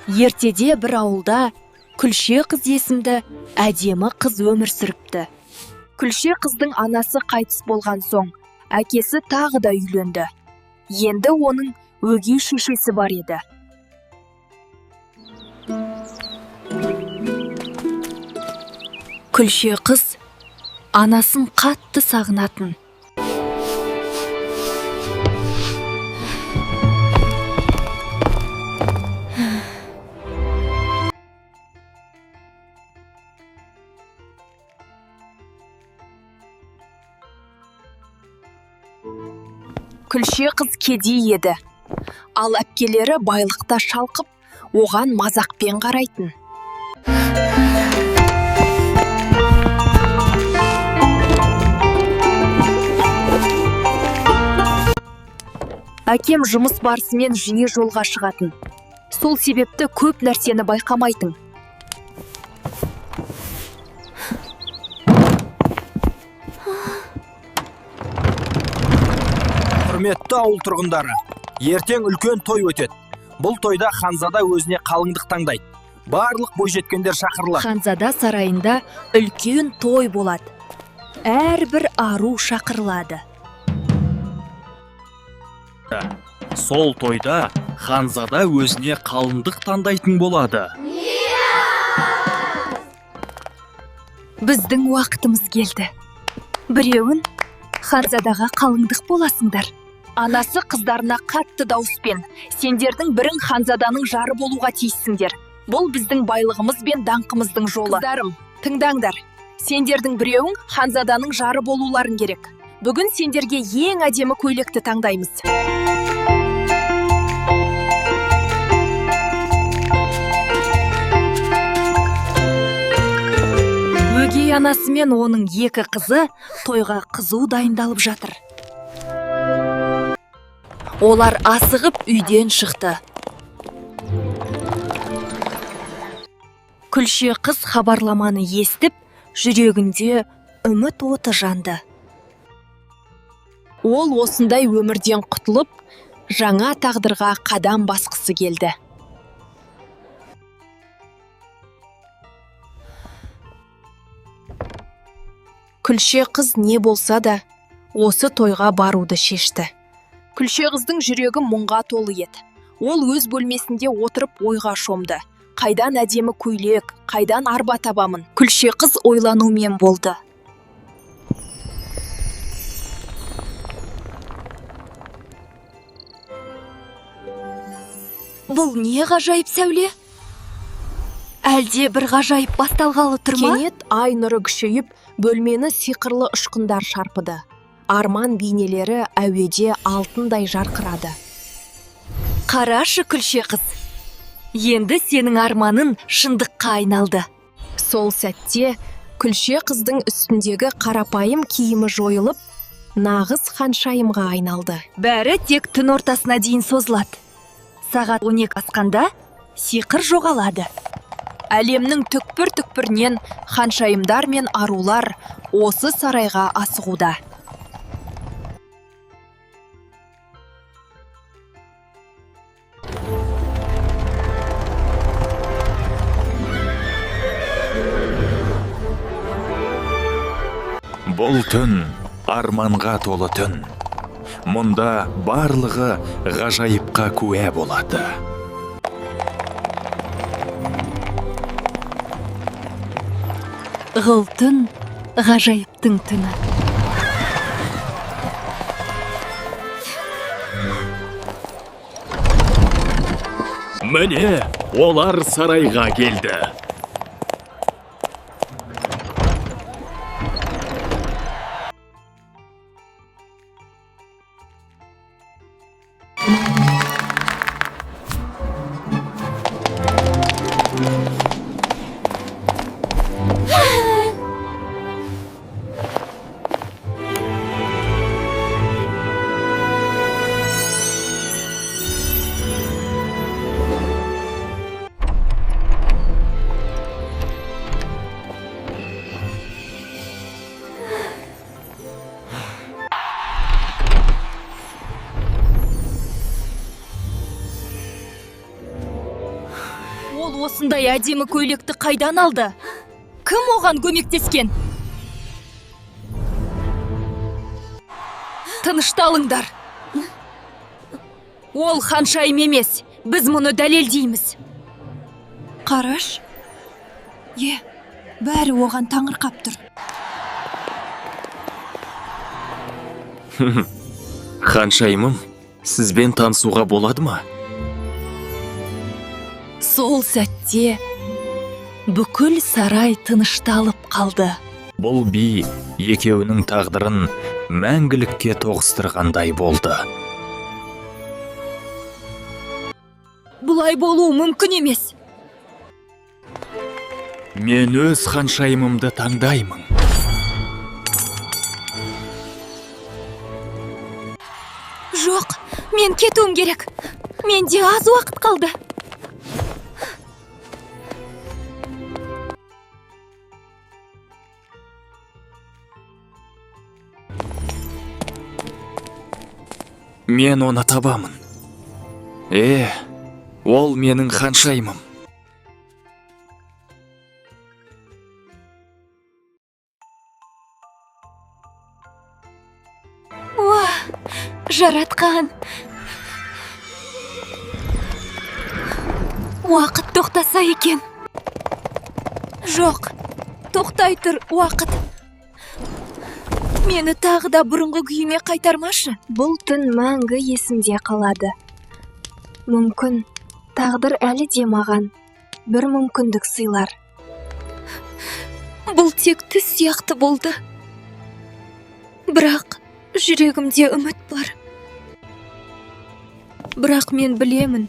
Ертеде бір ауылда Күлше қыз есімді әдемі қыз өмір сүріпті. Күлше қыздың анасы қайтыс болған соң, әкесі тағы да үйленді. Енді оның өгей шешесі бар еді. Күлше қыз анасын қатты сағынатын. Күлше қыз кедей еді, ал әпкелері байлықта шалқып, оған мазақпен қарайтын. Әкем жұмыс барысымен жиі жолға шығатын. Сол себепті көп нәрсені байқамайтын. Құрметті ауыл тұрғындары, ертең үлкен той өтеді. Бұл тойда ханзада өзіне қалыңдық таңдайды. Барлық бойжеткендер шақырылады. Ханзада сарайында үлкен той болады. Әрбір ару шақырылады. Сол тойда ханзада өзіне қалыңдық таңдайтын болады. Біздің уақытымыз келді. Біреуін ханзадаға қалыңдық боласыңдар. Анасы қыздарына қатты дауыспен: сендердің бірің ханзаданың жары болуға тиіссіңдер. Бұл біздің байлығымыз бен даңқымыздың жолы. Қыздарым, тыңдаңдар. Сендердің біреуің ханзаданың жары болуларың керек. Бүгін сендерге ең әдемі көйлекті таңдаймыз. Өгей анасы мен оның екі қызы тойға қызу дайындалып жатыр. Олар асығып үйден шықты. Күлше қыз хабарламаны естіп, жүрегінде үміт оты жанды. Ол осындай өмірден құтылып, жаңа тағдырға қадам басқысы келді. Күлше қыз не болса да, осы тойға баруды шешті. Күлше қыздың жүрегі мұңға толы еді. Ол өз бөлмесінде отырып ойға шомды. Қайдан әдемі көйлек, қайдан арба табамын? Күлше қыз ойланумен болды. Бұл не ғажайып сәуле? Әлде бір ғажайып басталғалы тұр ма? Кенет ай нұры күшейіп, бөлмені сиқырлы ұшқындар шарпыды. Арман бейнелері әуеде алтындай жарқырады. Қарашы, Күлше қыз. Енді сенің арманың шындыққа айналды. Сол сәтте Күлше қыздың үстіндегі қарапайым киімі жойылып, нағыз ханшайымға айналды. Бәрі тек түн ортасына дейін созылады. Сағат 12 асқанда сиқыр жоғалады. Әлемнің түкпір-түкпірінен ханшайымдар мен арулар осы сарайға асығуда. Бұл түн арманға толы түн. Мұнда барлығы ғажайыпқа куә болады. Бұл түн ғажайыптың түні. Міне, олар сарайға келді. Ол осындай әдемі көйлекті қайдан алды? Кім оған көмектескен? Тынышталыңдар. Ол ханшайым емес, біз мұны дәлелдейміз. Қараш, бәрі оған таңырқап тұр. Ханшайымым, сізбен танысуға болады ма? Сол сәтте бүкіл сарай тынышталып қалды. Бұл би екеуінің тағдырын мәңгілікке тоғыстырғандай болды. Бұлай болуы мүмкін емес. Мен өз ханшайымымды таңдаймын. Жоқ, мен кетуім керек. Менде аз уақыт қалды. Мен оны табамын. Ол менің ханшайымым. Жаратқан. Уақыт тоқтаса екен. Жоқ, тоқтай тұр уақыт. Мені тағы да бұрынғы күйіме қайтармашы. Бұл түн мәңгі есімде қалады. Мүмкін, тағдыр әлі де маған бір мүмкіндік сыйлар. Бұл тек түс сияқты болды. Бірақ жүрегімде үміт бар. Бірақ мен білемін,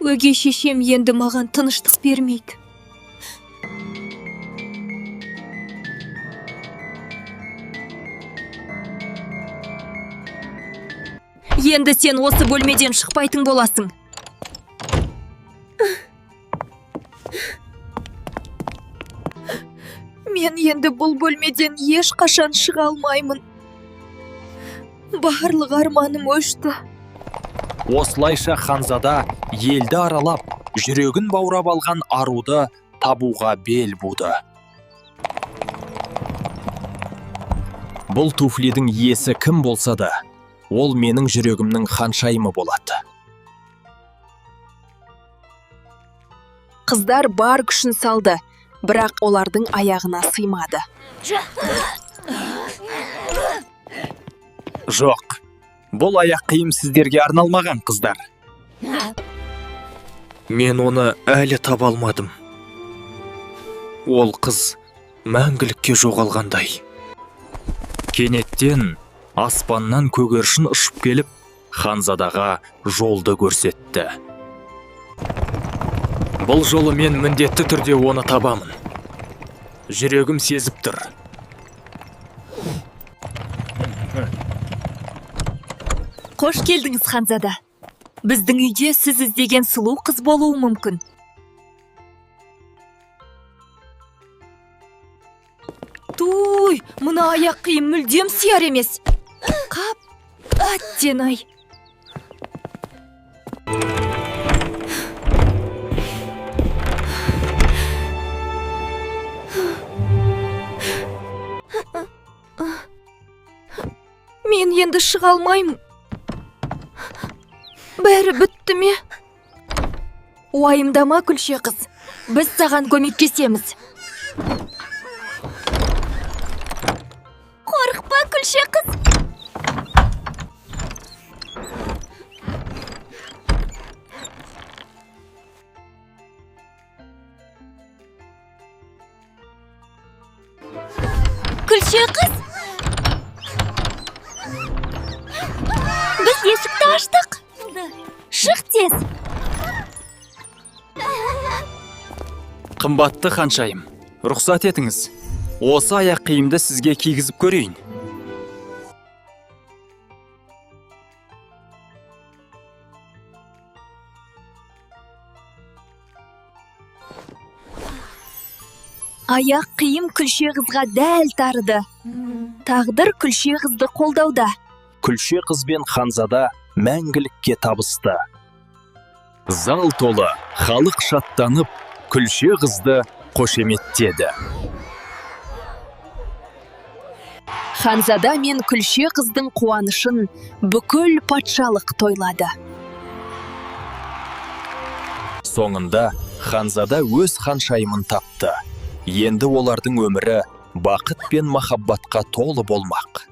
өгей шешем енді маған тыныштық бермейді. Енді сен осы бөлмеден шықпайтын боласың. Мен енді бұл бөлмеден ешқашан шыға алмаймын. Барлық арманым өшті. Осылайша ханзада елді аралап, жүрегін баурап алған аруды табуға бел буды. Бұл туфлидің иесі кім болса да, ол менің жүрегімнің ханшайымы болады. Қыздар бар күшін салды, бірақ олардың аяғына сыймады. Жоқ, бұл аяқ киім сіздерге арналмаған, қыздар. Мен оны әлі таба алмадым. Ол қыз мәңгілікке жоғалғандай. Кенеттен аспаннан көгершін ұшып келіп, ханзадаға жолды көрсетті. Бұл жолы мен міндетті түрде оны табамын. Жүрегім сезіп тұр. Қош келдіңіз, ханзада. Біздің үйде сіз іздеген сұлу қыз болуы мүмкін. Туй, мына аяқ киім мүлдем сияр емес. Қап, әттен-ай. Мен енді шыға алмаймын. Бәрі бітті ме? Уайымдама, Күлше қыз. Біз саған көмектесеміз. Қорықпа, Күлше қыз. Күлше қыз. Біз есікті аштық. Шық тез. Қымбатты ханшайым, рұқсат етіңіз. Осы аяқ киімді сізге кигізіп көрейін. Аяқ киім Күлше қызға дәл тарыды. Тағдыр Күлше қызды қолдауда. Күлше қыз бен ханзада мәңгілікке табысты. Зал толы, халық шаттанып, күлше қызды қошеметтеді. Ханзада мен күлше қыздың қуанышын бүкіл патшалық тойлады. Соңында ханзада өз ханшайымын тапты. Енді олардың өмірі бақыт пен махаббатқа толы болмақ.